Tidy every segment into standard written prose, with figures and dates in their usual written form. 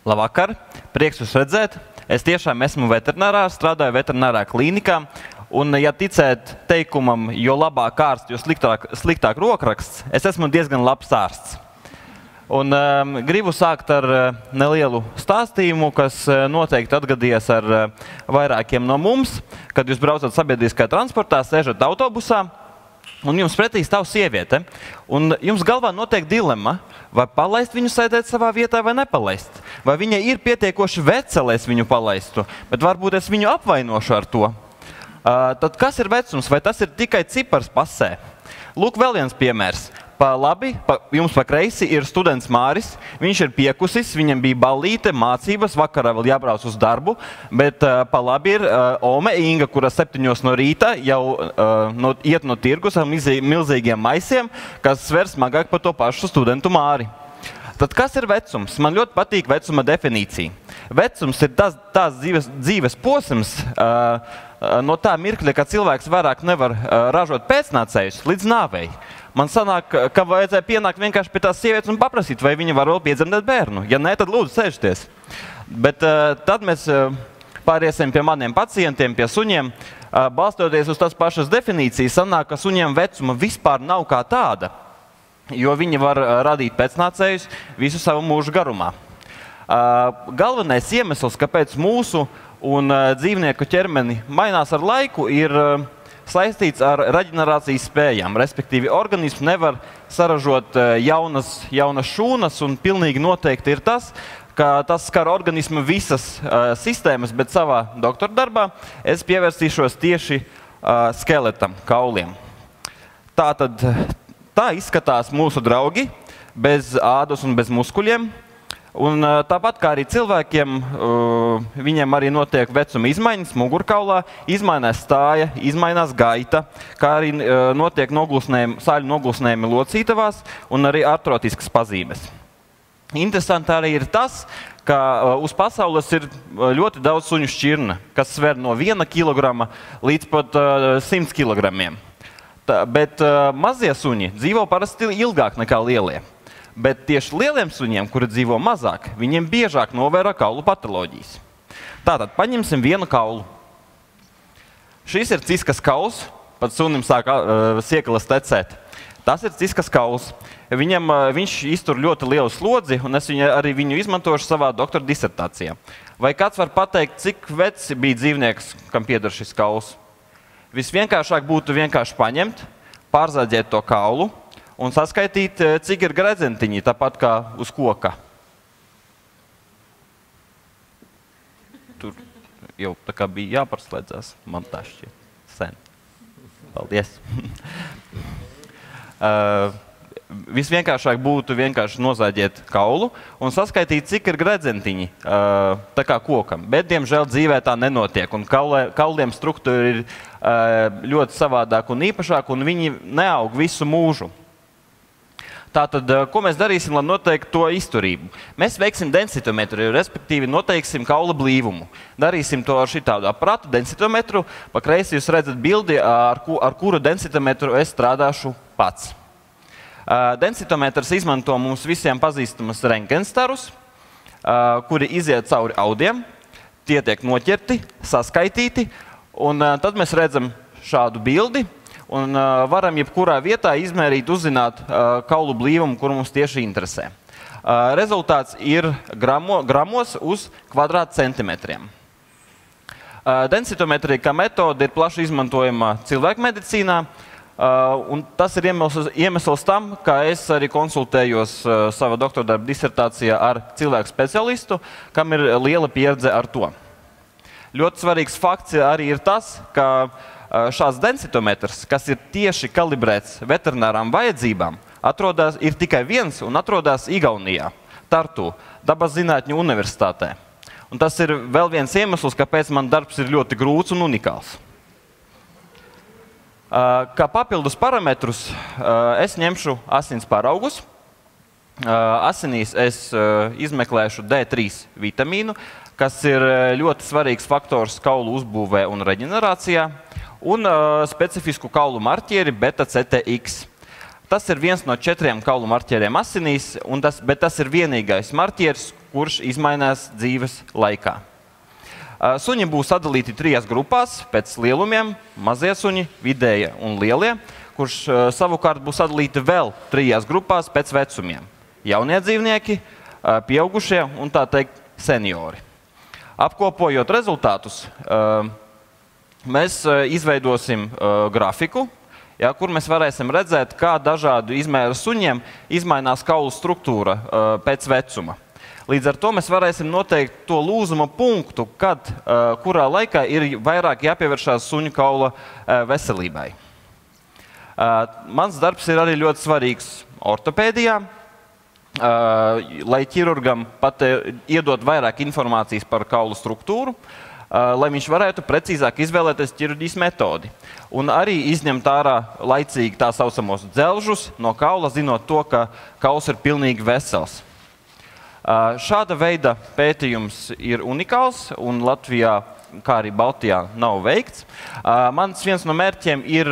Labvakar, prieks jūs redzēt. Es tiešām esmu veterinārārs, strādāju veterinārā klīnikā. Un, ja ticēt teikumam, jo labāk ārsts, jo sliktāk rokraksts, es esmu diezgan labs ārsts. Un gribu sākt ar nelielu stāstījumu, kas noteikti atgadījies ar vairākiem no mums, kad jūs braucat sabiedriskajā transportā, sēžat autobusā, un jums pretī stāv sieviete. Un jums galvā notiek dilemma, vai palaist viņu sēdēt savā vietā vai nepalaist. Vai viņa ir pietiekoši veca, lai es viņu palaistu, bet varbūt es viņu apvainošu ar to. Tad kas ir vecums? Vai tas ir tikai cipars pasē? Lūk, vēl viens piemērs. Pa labi, jums pa kreisi ir students Māris. Viņš ir piekusis, viņam bija ballīte, mācības, vakarā vēl jābrauc uz darbu, bet pa labi ir Ome Inga, kura 7 no rīta jau iet no tirgus ar milzīgiem maisiem, kas sver smagāk par to pašu studentu Māri. Tad kas ir vecums? Man ļoti patīk vecuma definīcija. Vecums ir tās dzīves posms no tā mirkļa, ka cilvēks vairāk nevar ražot pēcnācējus līdz nāvei. Man sanāk, ka vajadzēja pienākt vienkārši pie tās sievietes un paprasīt, vai viņa var vēl piedzemdēt bērnu. Ja nē, tad lūdzu sēžties. Bet tad mēs pāriesim pie maniem pacientiem, pie suņiem. Balstoties uz tās pašas definīcijas, sanāk, ka suņiem vecuma vispār nav kā tāda, jo viņi var radīt pēcnācējus visu savu mūžu garumā. Galvenais iemesls, kāpēc mūsu un dzīvnieku ķermeni mainās ar laiku, ir saistīts ar reģenerācijas spējām. Respektīvi, organisms nevar saražot jaunas šūnas, un pilnīgi noteikti ir tas, ka tas skar organismu visas sistēmas, bet savā doktora darbā es pievērsīšos tieši skeletam, kauliem. Tātad tā izskatās mūsu draugi, bez ādas un bez muskuļiem. Un tāpat kā arī cilvēkiem, viņiem arī notiek vecuma izmaiņas mugurkaulā, izmainās stāja, izmainās gaita, kā arī notiek sāļu nogulsnējumi locītavās un arī artrotiskas pazīmes. Interesanti arī ir tas, ka uz pasaules ir ļoti daudz suņu šķirne, kas sver no 1 kilograma līdz pat 100 kilogramiem. Bet mazie suņi dzīvo parasti ilgāk nekā lielie. Bet tieši lieliem suņiem, kuri dzīvo mazāk, viņiem biežāk novēro kaulu patoloģijas. Tātad paņemsim vienu kaulu. Šis ir ciskas kauls, pat sunim sāk siekalas tecēt. Tas ir ciskas kauls. Viņš iztur ļoti lielu slodzi, un es arī viņu izmantošu savā doktora disertācijā. Vai kāds var pateikt, cik vecs bija dzīvnieks, kam pieder šis kauls? Visvienkāršāk būtu vienkārši paņemt, pārzāģēt to kaulu, un saskaitīt, cik ir gredzentiņi, tāpat kā uz koka. Tur jau tā kā bija jāparslēdzās, man tā šķiet sen. Paldies. Visvienkāršāk būtu vienkārši nozāģēt kaulu un saskaitīt, cik ir gredzentiņi, tā kā kokam. Bet, diemžēl, dzīvē tā nenotiek, un kauliem struktūra ir ļoti savādāk un īpašāk, un viņi neaug visu mūžu. Tātad, ko mēs darīsim, lai noteiktu to izturību? Mēs veiksim densitometru, respektīvi noteiksim kaula blīvumu. Darīsim to ar šitādu aparātu, densitometru. Pa kreisi jūs redzat bildi, ar kuru densitometru es strādāšu pats. Densitometrs izmanto mums visiem pazīstamas rentgenstarus, kuri iziet cauri audiem, tie tiek noķerti, saskaitīti, un tad mēs redzam šādu bildi, un varam jebkurā vietā izmērīt, uzzināt kaulu blīvumu, kur mums tieši interesē. Rezultāts ir gramos uz kvadrātcentimetriem. Densitometrija kā metode ir plaši izmantojama cilvēku medicīnā, un tas ir iemesls tam, ka es arī konsultējos savā doktora darba disertācijā ar cilvēku specialistu, kam ir liela pieredze ar to. Ļoti svarīgs fakts arī ir tas, ka šāds densitometrs, kas ir tieši kalibrēts veterinārām vajadzībām, ir tikai viens un atrodas Igaunijā, Tartu, Dabas zinātņu universitātē. Un tas ir vēl viens iemesls, kāpēc man darbs ir ļoti grūts un unikāls. Kā papildus parametrus es ņemšu asins paraugus. Asinīs es izmeklēšu D3 vitamīnu, kas ir ļoti svarīgs faktors kaulu uzbūvē un reģenerācijā, un specifisku kaulu marķieri beta-CTX. Tas ir viens no 4 kaulu marķieriem asinīs, bet tas ir vienīgais marķieris, kurš izmainās dzīves laikā. Suņi būs sadalīti 3 grupās pēc lielumiem – mazie suņi, vidējie un lielie, kurš savukārt būs sadalīti vēl 3 grupās pēc vecumiem – jaunie dzīvnieki, pieaugušie un tā teikt seniori. Apkopojot rezultātus, mēs izveidosim grafiku, kur mēs varēsim redzēt, kā dažādu izmēru suņiem izmainās kaulu struktūra pēc vecuma. Līdz ar to mēs varēsim noteikt to lūzuma punktu, kurā laikā ir vairāk jāpievēršās suņu kaula veselībai. Mans darbs ir arī ļoti svarīgs ortopēdijā, lai ķirurgam pat iedot vairāk informācijas par kaulu struktūru, lai viņš varētu precīzāk izvēlēties ķirurģijas metodi. Un arī izņemt ārā laicīgi tā saucamos dzelžus no kaula, zinot to, ka kauls ir pilnīgi vesels. Šāda veida pētījums ir unikāls un Latvijā, kā arī Baltijā, nav veikts. Mans viens no mērķiem ir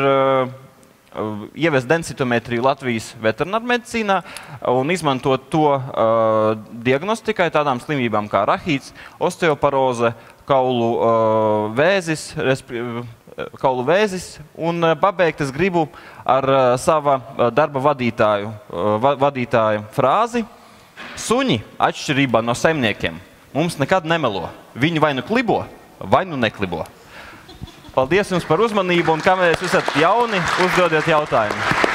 ievest densitometriju Latvijas veterinārmedicīnā un izmantot to diagnostikai tādām slimībām kā rahīts, osteoporoze, kaulu vēzis, un pabeigt es gribu ar sava darba vadītāju frāzi. Suņi, atšķirībā no saimniekiem, mums nekad nemelo. Viņi vai nu klibo, vai nu neklibo. Paldies jums par uzmanību, un kamēr jūs esat jauni, uzdodiet jautājumu.